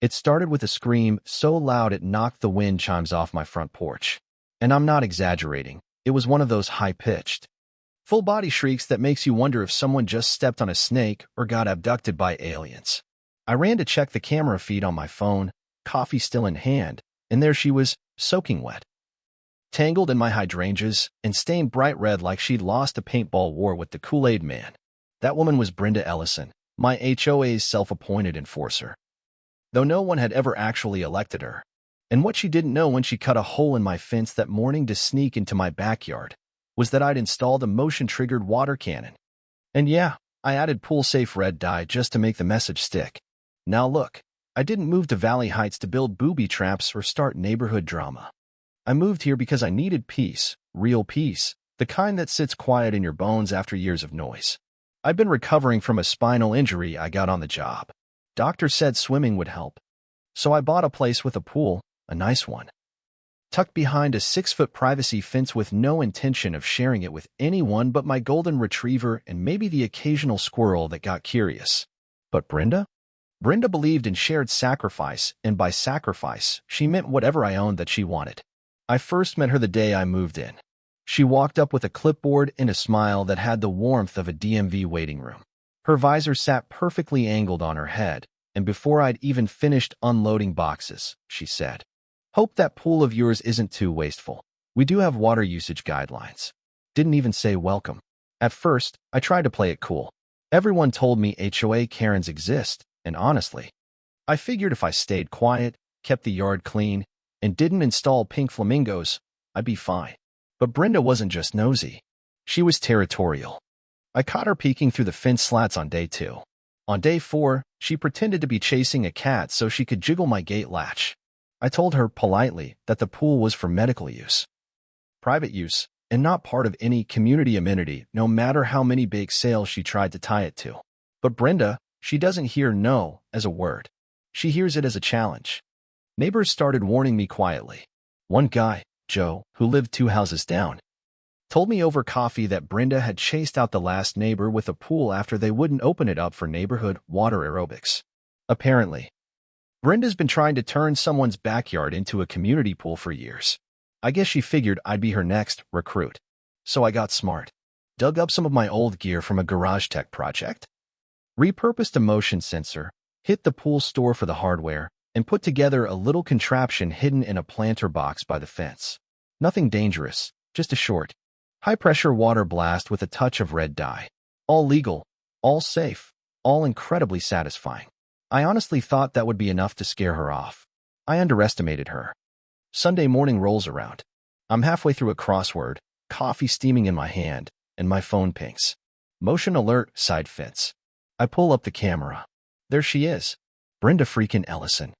It started with a scream so loud it knocked the wind chimes off my front porch. And I'm not exaggerating. It was one of those high-pitched, full-body shrieks that makes you wonder if someone just stepped on a snake or got abducted by aliens. I ran to check the camera feed on my phone, coffee still in hand, and there she was, soaking wet, tangled in my hydrangeas, and stained bright red like she'd lost a paintball war with the Kool-Aid Man. That woman was Brenda Ellison, my HOA's self-appointed enforcer, though no one had ever actually elected her. And what she didn't know when she cut a hole in my fence that morning to sneak into my backyard was that I'd installed a motion-triggered water cannon. And yeah, I added pool-safe red dye just to make the message stick. Now look, I didn't move to Valley Heights to build booby traps or start neighborhood drama. I moved here because I needed peace, real peace, the kind that sits quiet in your bones after years of noise. I'd been recovering from a spinal injury I got on the job. Doctor said swimming would help. So I bought a place with a pool, a nice one, tucked behind a 6-foot privacy fence with no intention of sharing it with anyone but my golden retriever and maybe the occasional squirrel that got curious. But Brenda? Brenda believed in shared sacrifice, and by sacrifice, she meant whatever I owned that she wanted. I first met her the day I moved in. She walked up with a clipboard and a smile that had the warmth of a DMV waiting room. Her visor sat perfectly angled on her head, and before I'd even finished unloading boxes, she said, "Hope that pool of yours isn't too wasteful. We do have water usage guidelines." Didn't even say welcome. At first, I tried to play it cool. Everyone told me HOA Karens exist, and honestly, I figured if I stayed quiet, kept the yard clean, and didn't install pink flamingos, I'd be fine. But Brenda wasn't just nosy. She was territorial. I caught her peeking through the fence slats on day 2. On day 4, she pretended to be chasing a cat so she could jiggle my gate latch. I told her politely that the pool was for medical use, private use, and not part of any community amenity, no matter how many bake sales she tried to tie it to. But Brenda, she doesn't hear no as a word. She hears it as a challenge. Neighbors started warning me quietly. One guy, Joe, who lived 2 houses down, told me over coffee that Brenda had chased out the last neighbor with a pool after they wouldn't open it up for neighborhood water aerobics. Apparently, Brenda's been trying to turn someone's backyard into a community pool for years. I guess she figured I'd be her next recruit. So I got smart. Dug up some of my old gear from a garage tech project, repurposed a motion sensor, hit the pool store for the hardware, and put together a little contraption hidden in a planter box by the fence. Nothing dangerous, just a short, high-pressure water blast with a touch of red dye. All legal, all safe, all incredibly satisfying. I honestly thought that would be enough to scare her off. I underestimated her. Sunday morning rolls around. I'm halfway through a crossword, coffee steaming in my hand, and my phone pings. Motion alert, side fence. I pull up the camera. There she is, Brenda freaking Ellison.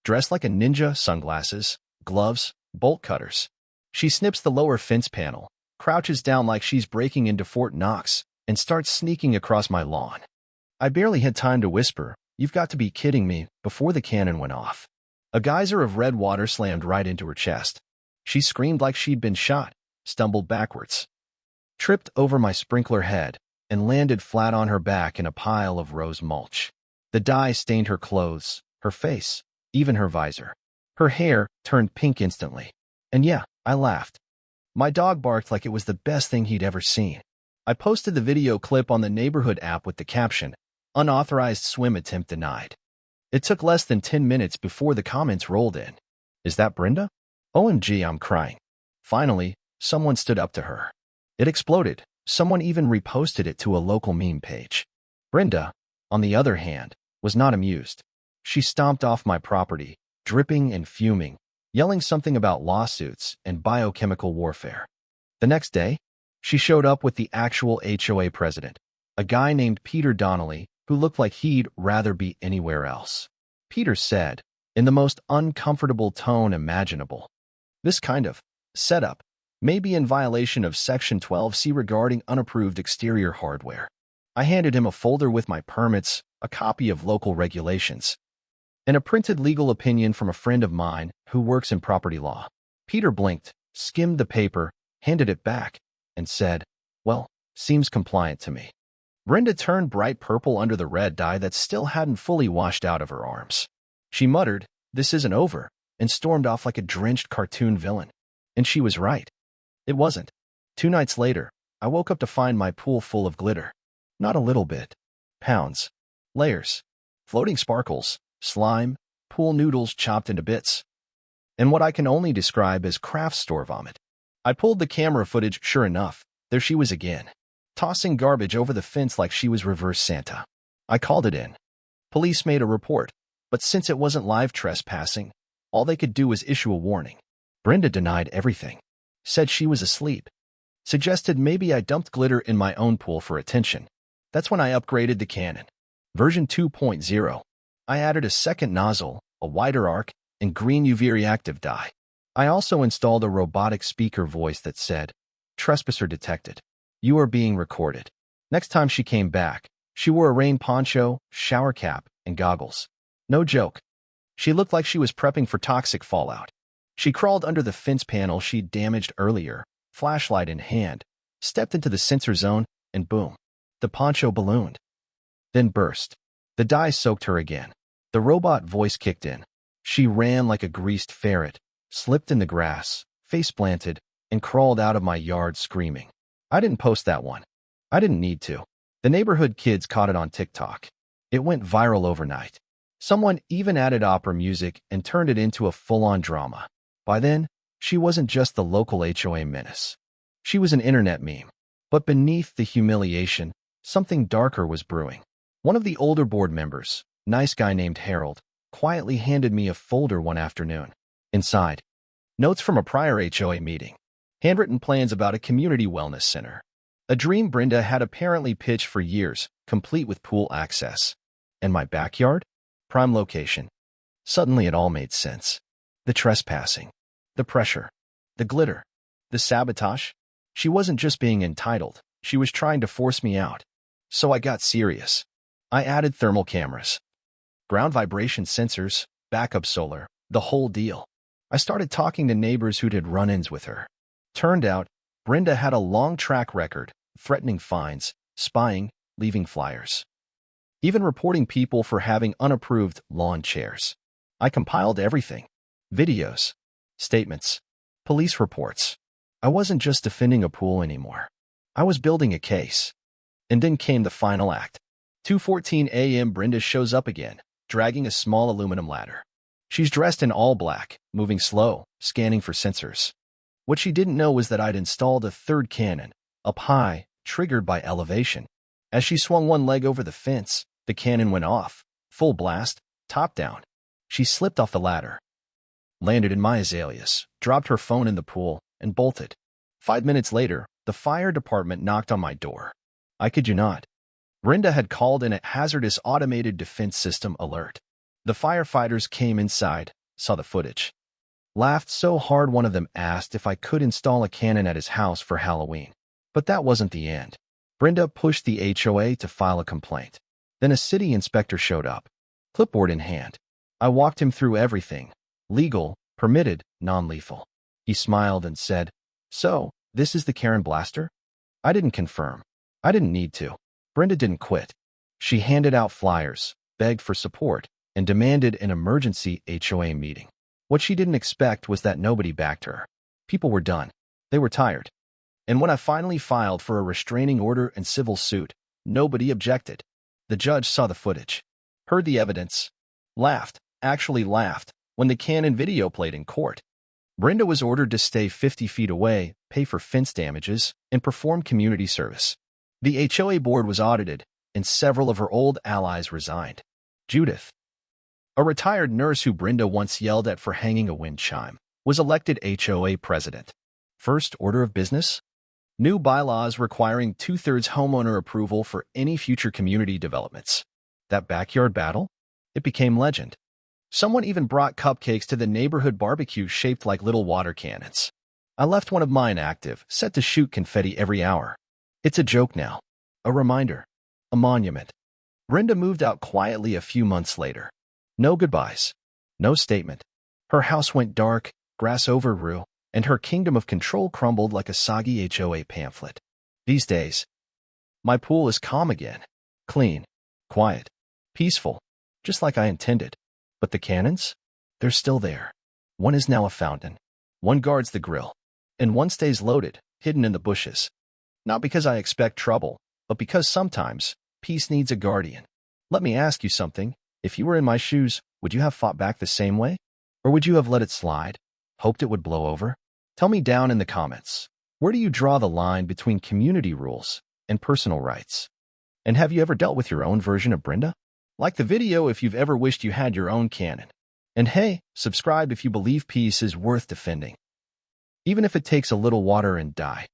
Dressed like a ninja, sunglasses, gloves, bolt cutters. She snips the lower fence panel, crouches down like she's breaking into Fort Knox, and starts sneaking across my lawn. I barely had time to whisper, "You've got to be kidding me," before the cannon went off. A geyser of red water slammed right into her chest. She screamed like she'd been shot, stumbled backwards, tripped over my sprinkler head, and landed flat on her back in a pile of rose mulch. The dye stained her clothes, her face, even her visor. Her hair turned pink instantly. And yeah, I laughed. My dog barked like it was the best thing he'd ever seen. I posted the video clip on the neighborhood app with the caption, "Unauthorized swim attempt denied." It took less than 10 minutes before the comments rolled in. "Is that Brenda? OMG, I'm crying." Finally, someone stood up to her. It exploded. Someone even reposted it to a local meme page. Brenda, on the other hand, was not amused. She stomped off my property, dripping and fuming, yelling something about lawsuits and biochemical warfare. The next day, she showed up with the actual HOA president, a guy named Peter Donnelly, who looked like he'd rather be anywhere else. Peter said, in the most uncomfortable tone imaginable, "This kind of setup may be in violation of Section 12C regarding unapproved exterior hardware." I handed him a folder with my permits, a copy of local regulations, and a printed legal opinion from a friend of mine who works in property law. Peter blinked, skimmed the paper, handed it back, and said, "Well, seems compliant to me." Brenda turned bright purple under the red dye that still hadn't fully washed out of her arms. She muttered, "This isn't over," and stormed off like a drenched cartoon villain. And she was right. It wasn't. 2 nights later, I woke up to find my pool full of glitter. Not a little bit. Pounds. Layers. Floating sparkles. Slime. Pool noodles chopped into bits. And what I can only describe as craft store vomit. I pulled the camera footage. Sure enough, there she was again, tossing garbage over the fence like she was reverse Santa. I called it in. Police made a report, but since it wasn't live trespassing, all they could do was issue a warning. Brenda denied everything. Said she was asleep. Suggested maybe I dumped glitter in my own pool for attention. That's when I upgraded the Canon. Version 2.0. I added a second nozzle, a wider arc, and green UV reactive dye. I also installed a robotic speaker voice that said, "Trespasser detected. You are being recorded." Next time she came back, she wore a rain poncho, shower cap, and goggles. No joke. She looked like she was prepping for toxic fallout. She crawled under the fence panel she'd damaged earlier, flashlight in hand, stepped into the sensor zone, and boom, the poncho ballooned. Then burst. The dye soaked her again. The robot voice kicked in. She ran like a greased ferret, slipped in the grass, face planted, and crawled out of my yard screaming. I didn't post that one. I didn't need to. The neighborhood kids caught it on TikTok. It went viral overnight. Someone even added opera music and turned it into a full-on drama. By then, she wasn't just the local HOA menace. She was an internet meme. But beneath the humiliation, something darker was brewing. One of the older board members, nice guy named Harold, quietly handed me a folder one afternoon. Inside, notes from a prior HOA meeting, handwritten plans about a community wellness center. A dream Brenda had apparently pitched for years, complete with pool access. And my backyard? Prime location. Suddenly it all made sense. The trespassing. The pressure. The glitter. The sabotage. She wasn't just being entitled. She was trying to force me out. So I got serious. I added thermal cameras, ground vibration sensors, backup solar, the whole deal. I started talking to neighbors who'd had run-ins with her. Turned out, Brenda had a long track record, threatening fines, spying, leaving flyers, even reporting people for having unapproved lawn chairs. I compiled everything. Videos, statements, police reports. I wasn't just defending a pool anymore. I was building a case. And then came the final act. 2:14 a.m. Brenda shows up again, dragging a small aluminum ladder. She's dressed in all black, moving slow, scanning for sensors. What she didn't know was that I'd installed a third cannon, up high, triggered by elevation. As she swung one leg over the fence, the cannon went off, full blast, top down. She slipped off the ladder, landed in my azaleas, dropped her phone in the pool, and bolted. 5 minutes later, the fire department knocked on my door. I kid you not. Brenda had called in a hazardous automated defense system alert. The firefighters came inside, saw the footage, laughed so hard one of them asked if I could install a cannon at his house for Halloween. But that wasn't the end. Brenda pushed the HOA to file a complaint. Then a city inspector showed up, clipboard in hand. I walked him through everything. Legal, permitted, non-lethal. He smiled and said, "So, this is the Karen Blaster?" I didn't confirm. I didn't need to. Brenda didn't quit. She handed out flyers, begged for support, and demanded an emergency HOA meeting. What she didn't expect was that nobody backed her. People were done. They were tired. And when I finally filed for a restraining order and civil suit, nobody objected. The judge saw the footage, heard the evidence, laughed, actually laughed, when the Canon video played in court. Brenda was ordered to stay 50 feet away, pay for fence damages, and perform community service. The HOA board was audited, and several of her old allies resigned. Judith, a retired nurse who Brenda once yelled at for hanging a wind chime, was elected HOA president. First order of business? New bylaws requiring 2/3 homeowner approval for any future community developments. That backyard battle? It became legend. Someone even brought cupcakes to the neighborhood barbecue shaped like little water cannons. I left one of mine active, set to shoot confetti every hour. It's a joke now. A reminder. A monument. Brenda moved out quietly a few months later. No goodbyes. No statement. Her house went dark, grass overgrew, and her kingdom of control crumbled like a soggy HOA pamphlet. These days, my pool is calm again. Clean. Quiet. Peaceful. Just like I intended. But the cannons? They're still there. One is now a fountain. One guards the grill. And one stays loaded, hidden in the bushes. Not because I expect trouble, but because sometimes peace needs a guardian. Let me ask you something. If you were in my shoes, would you have fought back the same way? Or would you have let it slide? Hoped it would blow over? Tell me down in the comments. Where do you draw the line between community rules and personal rights? And have you ever dealt with your own version of Brenda? Like the video if you've ever wished you had your own cannon. And hey, subscribe if you believe peace is worth defending. Even if it takes a little water and dye.